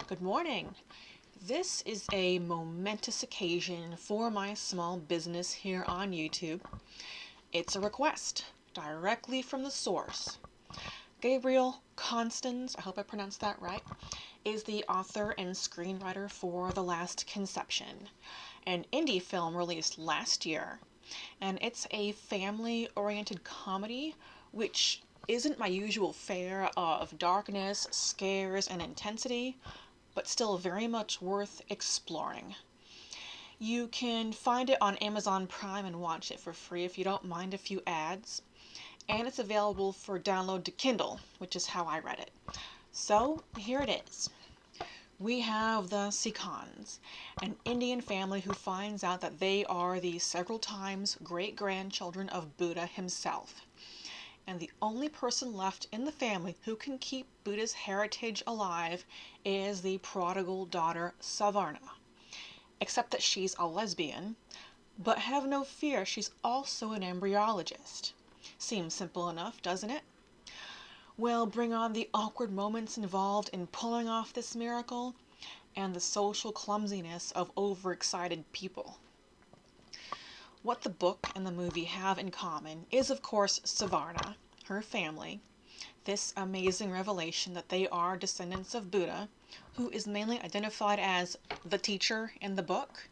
Good morning. This is a momentous occasion for my small business here on YouTube. It's a request directly from the source. Gabriel Constans, I hope I pronounced that right, is the author and screenwriter for The Last Conception, an indie film released last year. And it's a family-oriented comedy which isn't my usual fare of darkness, scares, and intensity, but still very much worth exploring. You can find it on Amazon Prime and watch it for free if you don't mind a few ads. And it's available for download to Kindle, which is how I read it. So here it is. We have the Sikhans, an Indian family who finds out that they are the several times great-grandchildren of Buddha himself. And the only person left in the family who can keep Buddha's heritage alive is the prodigal daughter Savarna. Except that she's a lesbian, but have no fear, she's also an embryologist. Seems simple enough, doesn't it? Well, bring on the awkward moments involved in pulling off this miracle, and the social clumsiness of overexcited people. What the book and the movie have in common is, of course, Savarna, her family, this amazing revelation that they are descendants of Buddha, who is mainly identified as the teacher in the book,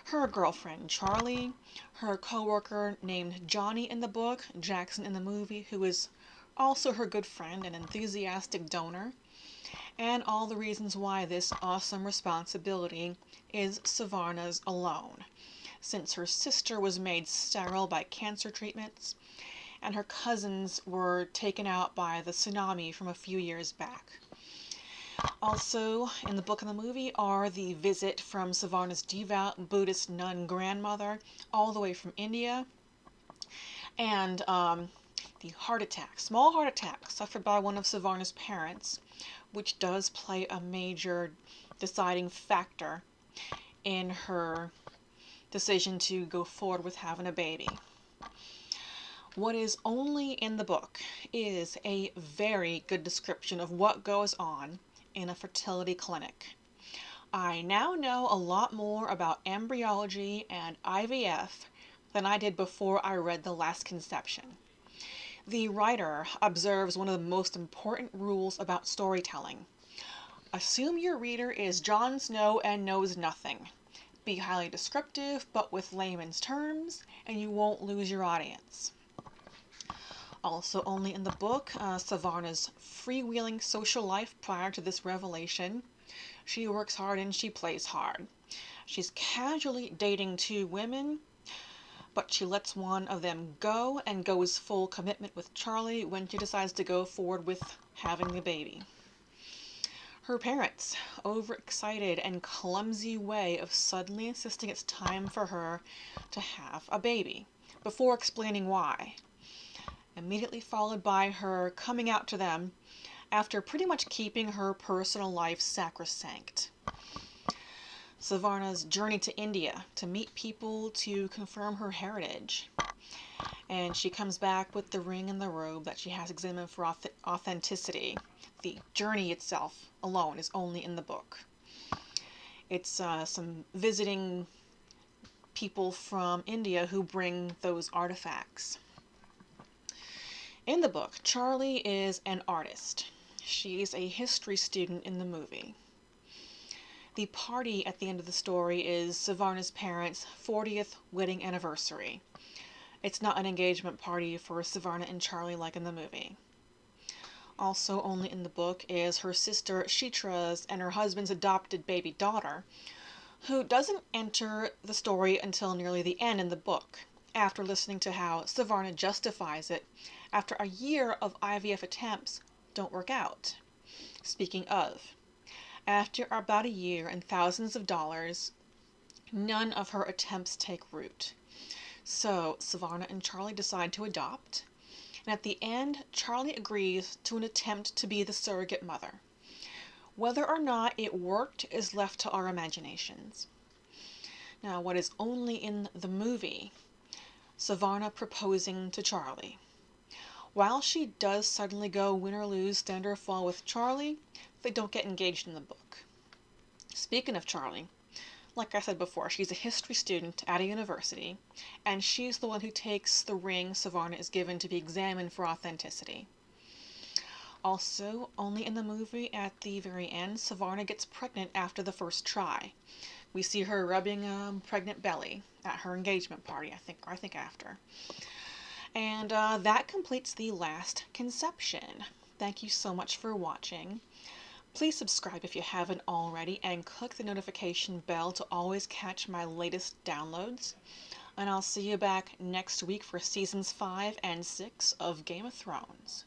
her girlfriend Charlie, her co-worker named Johnny in the book, Jackson in the movie, who is also her good friend and enthusiastic donor, and all the reasons why this awesome responsibility is Savarna's alone, since her sister was made sterile by cancer treatments, and her cousins were taken out by the tsunami from a few years back. Also, in the book and the movie are the visit from Savarna's devout Buddhist nun grandmother all the way from India, and the small heart attack suffered by one of Savarna's parents, which does play a major deciding factor in her decision to go forward with having a baby. What is only in the book is a very good description of what goes on in a fertility clinic. I now know a lot more about embryology and IVF than I did before I read The Last Conception. The writer observes one of the most important rules about storytelling. Assume your reader is Jon Snow and knows nothing. Be highly descriptive, but with layman's terms, and you won't lose your audience. Also only in the book, Savarna's freewheeling social life prior to this revelation. She works hard and she plays hard. She's casually dating two women, but she lets one of them go and goes full commitment with Charlie when she decides to go forward with having the baby. Her parents' overexcited and clumsy way of suddenly insisting it's time for her to have a baby, before explaining why. Immediately followed by her coming out to them after pretty much keeping her personal life sacrosanct. Savarna's journey to India to meet people to confirm her heritage. And she comes back with the ring and the robe that she has examined for authenticity. The journey itself alone is only in the book. It's some visiting people from India who bring those artifacts. In the book, Charlie is an artist. She's a history student in the movie. The party at the end of the story is Savarna's parents' 40th wedding anniversary. It's not an engagement party for Savarna and Charlie like in the movie. Also only in the book is her sister Shitra's and her husband's adopted baby daughter, who doesn't enter the story until nearly the end in the book, after listening to how Savarna justifies it after a year of IVF attempts don't work out. Speaking of, after about a year and thousands of dollars, none of her attempts take root. So Savarna and Charlie decide to adopt, and at the end, Charlie agrees to an attempt to be the surrogate mother. Whether or not it worked is left to our imaginations. Now, what is only in the movie, Savarna proposing to Charlie. While she does suddenly go win or lose, stand or fall with Charlie, they don't get engaged in the book. Speaking of Charlie, like I said before, she's a history student at a university, and she's the one who takes the ring Savarna is given to be examined for authenticity. Also, only in the movie at the very end, Savarna gets pregnant after the first try. We see her rubbing a pregnant belly at her engagement party, I think after. And that completes the last conception. Thank you so much for watching. Please subscribe if you haven't already and click the notification bell to always catch my latest downloads. And I'll see you back next week for seasons 5 and 6 of Game of Thrones.